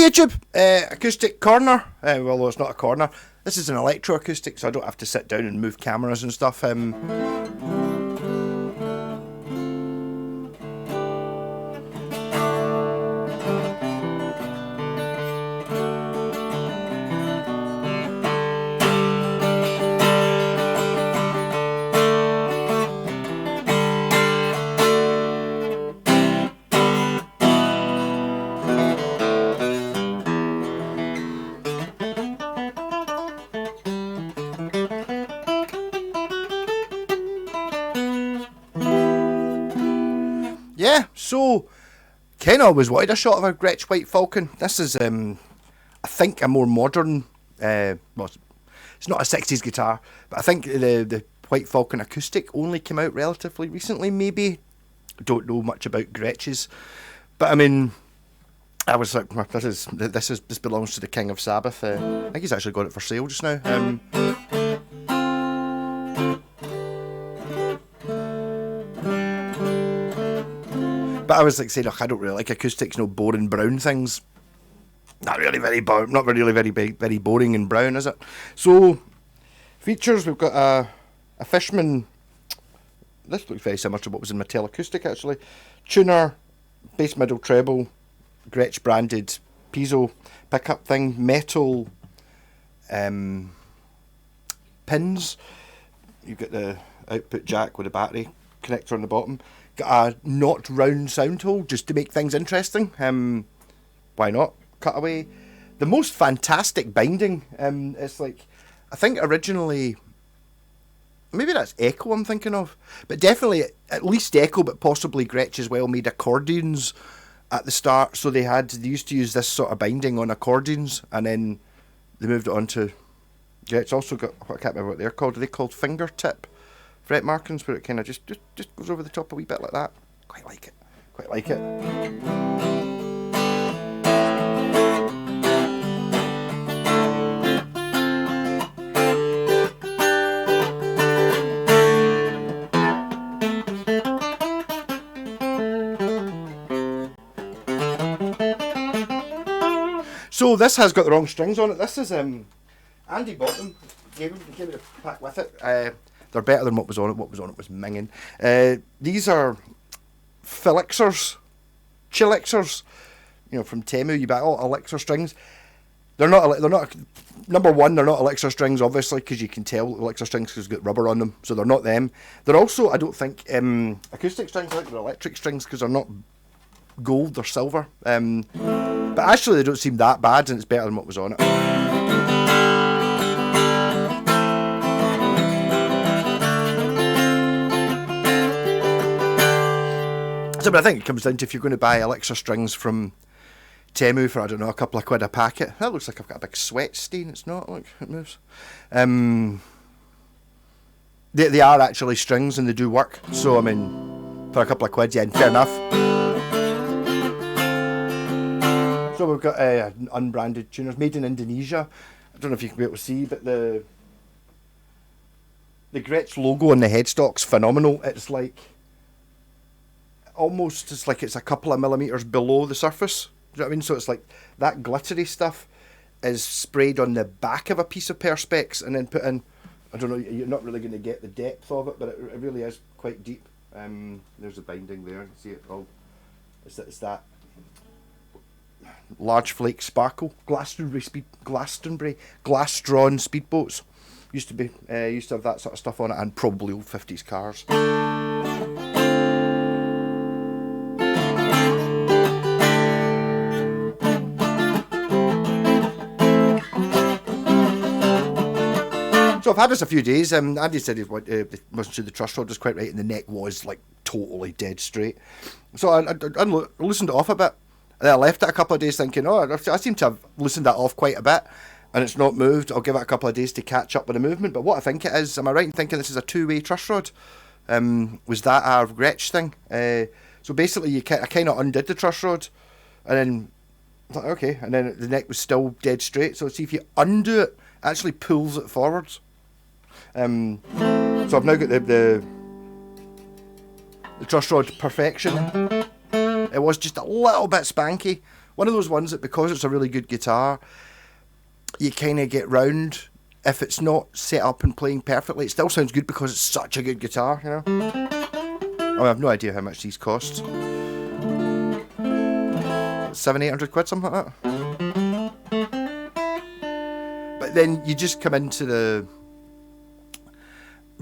YouTube, acoustic corner. Well, although it's not a corner. This is an electroacoustic, so I don't have to sit down and move cameras and stuff. Yeah, so kind of always wanted a shot of a Gretsch White Falcon. This is, I think, a more modern, well, it's not a 60s guitar, but I think the White Falcon acoustic only came out relatively recently, maybe. Don't know much about Gretsch's, but I mean, I was like, this belongs to the King of Sabbath. I think he's actually got it for sale just now. But I was like saying, look, I don't really like acoustics, no boring brown things. Not really very boring and brown, is it? So features, we've got a Fishman. This looks very similar to what was in my Acoustic actually. Tuner, bass, middle, treble, Gretsch branded piezo pickup thing, metal pins. You've got the output jack with a battery connector on the bottom. Got a not round sound hole just to make things interesting. Why not? Cutaway. The most fantastic binding. It's like, I think originally, maybe that's Echo I'm thinking of, but definitely at least Echo, but possibly Gretsch as well, made accordions at the start. So they used to use this sort of binding on accordions, and then they moved it on to Gretsch. Also got, I can't remember what they're called. Are they called fingertip fret markings, where it kind of just goes over the top a wee bit like that. Quite like it. Quite like it. So this has got the wrong strings on it. This is Andy bought them. Gave me the pack with it. They're better than what was on it. What was on it was minging. These are Philixers, Chilixers, from Temu. You buy all Elixir strings. They're not. Number one, they're not Elixir strings, obviously, because you can tell Elixir strings because they've got rubber on them. So they're not them. They're also, I don't think, acoustic strings. I think they're electric strings because they're not gold or silver. But actually, they don't seem that bad, and it's better than what was on it. But I think it comes down to if you're going to buy Elixir strings from Temu for, I don't know, a couple of quid a packet. That looks like I've got a big sweat stain. It's not. Look, it moves. They are actually strings and they do work. So, I mean, for a couple of quid, yeah, fair enough. So we've got unbranded tuners made in Indonesia. I don't know if you can be able to see, but the Gretsch logo on the headstock's phenomenal. It's like, almost it's like it's a couple of millimeters below the surface. Do you know what I mean? So it's like that glittery stuff is sprayed on the back of a piece of Perspex and then put in. I don't know, you're not really going to get the depth of it, but it really is quite deep. There's a binding there. You see it all. It's that large flake sparkle Glastonbury glass-drawn speedboats. Used to have that sort of stuff on it, and probably old 50s cars. So I've had this a few days. Andy said he listened to the truss rod was quite right, and the neck was like totally dead straight. So I loosened it off a bit, and then I left it a couple of days thinking, I seem to have loosened that off quite a bit, and it's not moved. I'll give it a couple of days to catch up with the movement. But what I think it is, am I right in thinking this is a two-way truss rod? Was that a Gretsch thing? So basically, I kind of undid the truss rod, and then I thought, okay, and then the neck was still dead straight. So see if you undo it, actually pulls it forwards. So I've now got the truss rod perfection. It was just a little bit spanky one of those ones that because it's a really good guitar, you kind of get round. If it's not set up and playing perfectly, it still sounds good because it's such a good guitar, you know. I have no idea how much these cost. 700-800 quid, something like that. But then you just come into the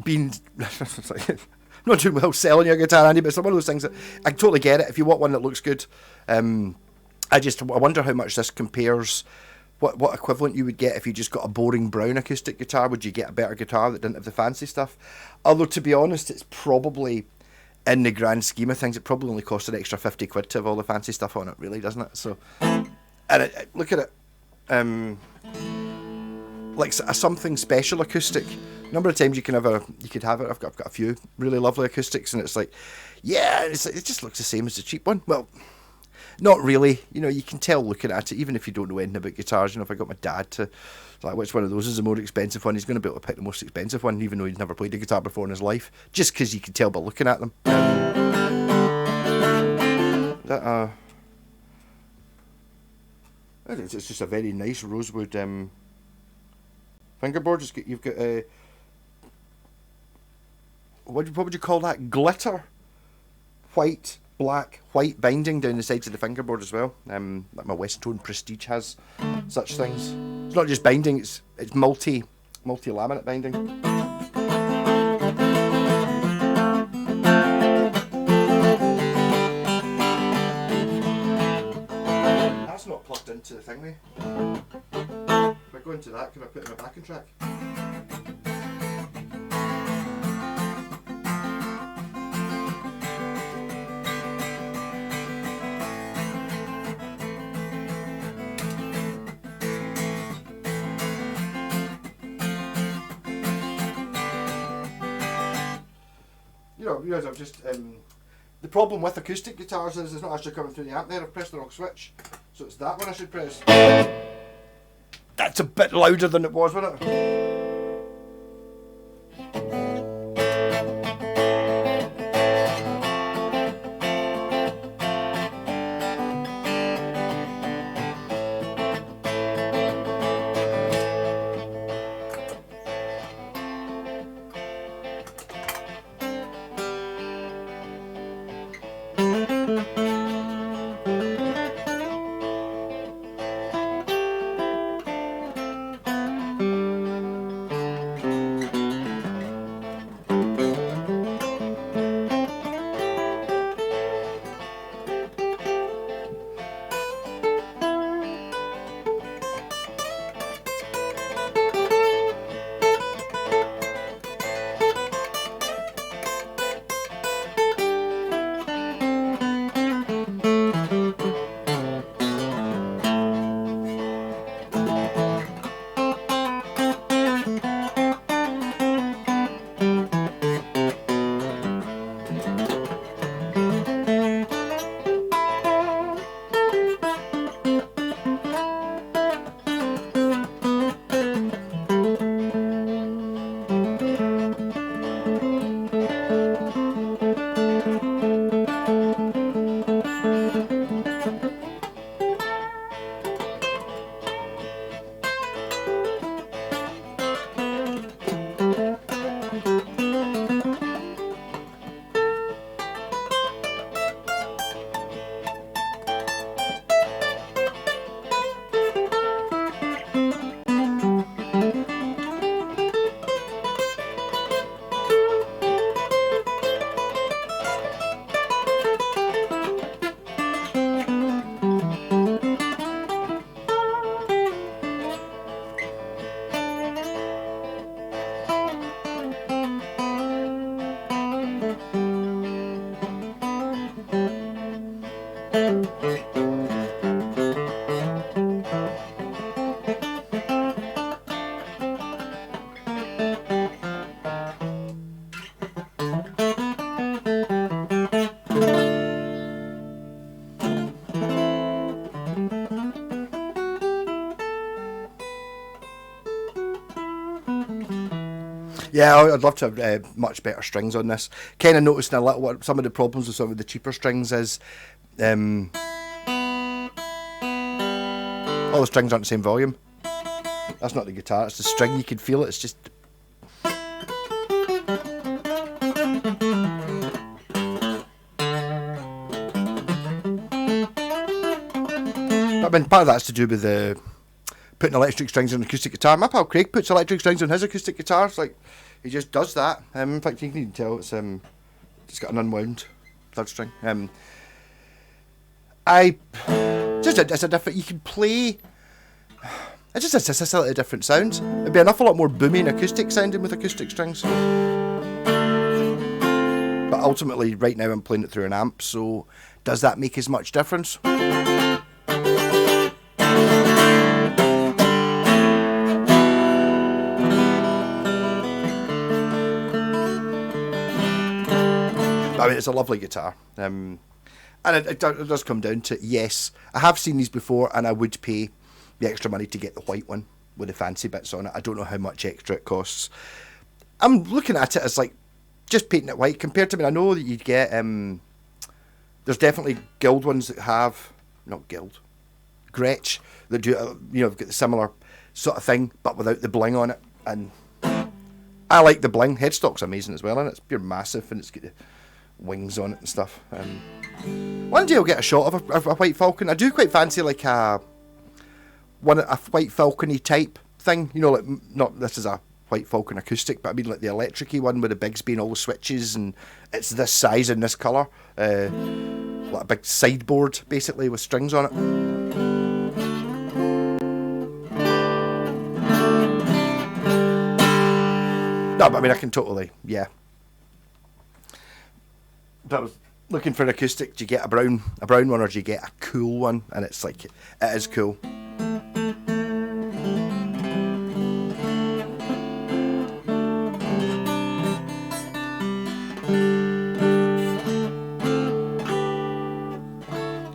being. I'm not doing well selling your guitar, Andy, but it's one of those things that I totally get it. If you want one that looks good, I wonder how much this compares. What equivalent you would get if you just got a boring brown acoustic guitar? Would you get a better guitar that didn't have the fancy stuff? Although, to be honest, it's probably, in the grand scheme of things, it probably only costs an extra 50 quid to have all the fancy stuff on it, really, doesn't it? So, and look at it, like a something special acoustic. A number of times you could have it. I've got a few really lovely acoustics, and it's like, yeah, it just looks the same as the cheap one. Well, not really. You know, you can tell looking at it, even if you don't know anything about guitars. You know, if I got my dad to, like, which one of those is the more expensive one, he's going to be able to pick the most expensive one, even though he's never played a guitar before in his life, just because you can tell by looking at them. It's just a very nice rosewood fingerboard. You've got a what would you call that? Glitter, white, black, white binding down the sides of the fingerboard as well. Like my Westtone Prestige has such things. It's not just binding; it's multi laminate binding. That's not plugged into the thingy. If I go into that, can I put it in a backing track? You know, I've just the problem with acoustic guitars is it's not actually coming through the amp there. I've pressed the wrong switch, so it's that one I should press. That's a bit louder than it was, wasn't it? Yeah, I'd love to have much better strings on this. Kind of noticed a little what some of the problems with some of the cheaper strings is. All the strings aren't the same volume. That's not the guitar, it's the string, you can feel it, it's just... I mean, part of that's to do with the putting electric strings on an acoustic guitar. My pal Craig puts electric strings on his acoustic guitars, like, he just does that. In fact, you can even tell it's got an unwound third string. It's a different, you can play... It just has a slightly different sound. It'd be an awful lot more boomy and acoustic sounding with acoustic strings. But ultimately, right now I'm playing it through an amp, so does that make as much difference? I mean, it's a lovely guitar. And it does come down to, yes, I have seen these before and I would pay the extra money to get the white one with the fancy bits on it. I don't know how much extra it costs. I'm looking at it as like just painting it white compared to, I mean, I know that you'd get there's definitely Guild ones that have, not Guild, Gretsch, that do got the similar sort of thing but without the bling on it, and I like the bling. Headstock's amazing as well, and it's pure massive and it's got the wings on it and stuff. One day I'll get a shot of a white falcon. I do quite fancy like a white falcony type thing, like not this is a white falcon acoustic, but I mean like the electric-y one with the Bigsby and all the switches, and it's this size and this colour, like a big sideboard basically with strings on it. No, but I mean I can totally, yeah. But I was looking for an acoustic. Do you get a brown one, or do you get a cool one? And it's like, it is cool.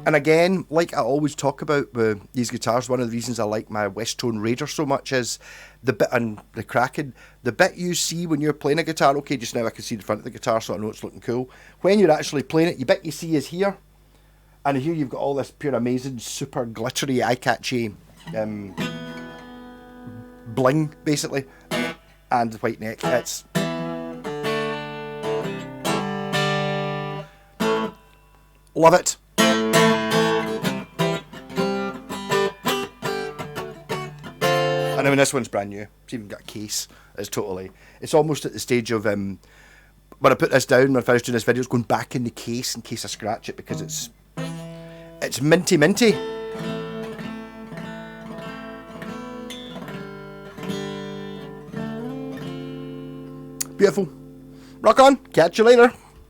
And again, like I always talk about with these guitars, one of the reasons I like my Westtone Raider so much is the bit on the Kraken. The bit you see when you're playing a guitar, okay, just now I can see the front of the guitar so I know it's looking cool. When you're actually playing it, the bit you see is here. And here you've got all this pure amazing, super glittery, eye-catchy bling, basically. And the white neck. It's... love it. And I mean, this one's brand new. It's even got a case. It's almost at the stage of, when I put this down, when I finished doing this video, it's going back in the case in case I scratch it, because it's minty. Beautiful. Rock on. Catch you later.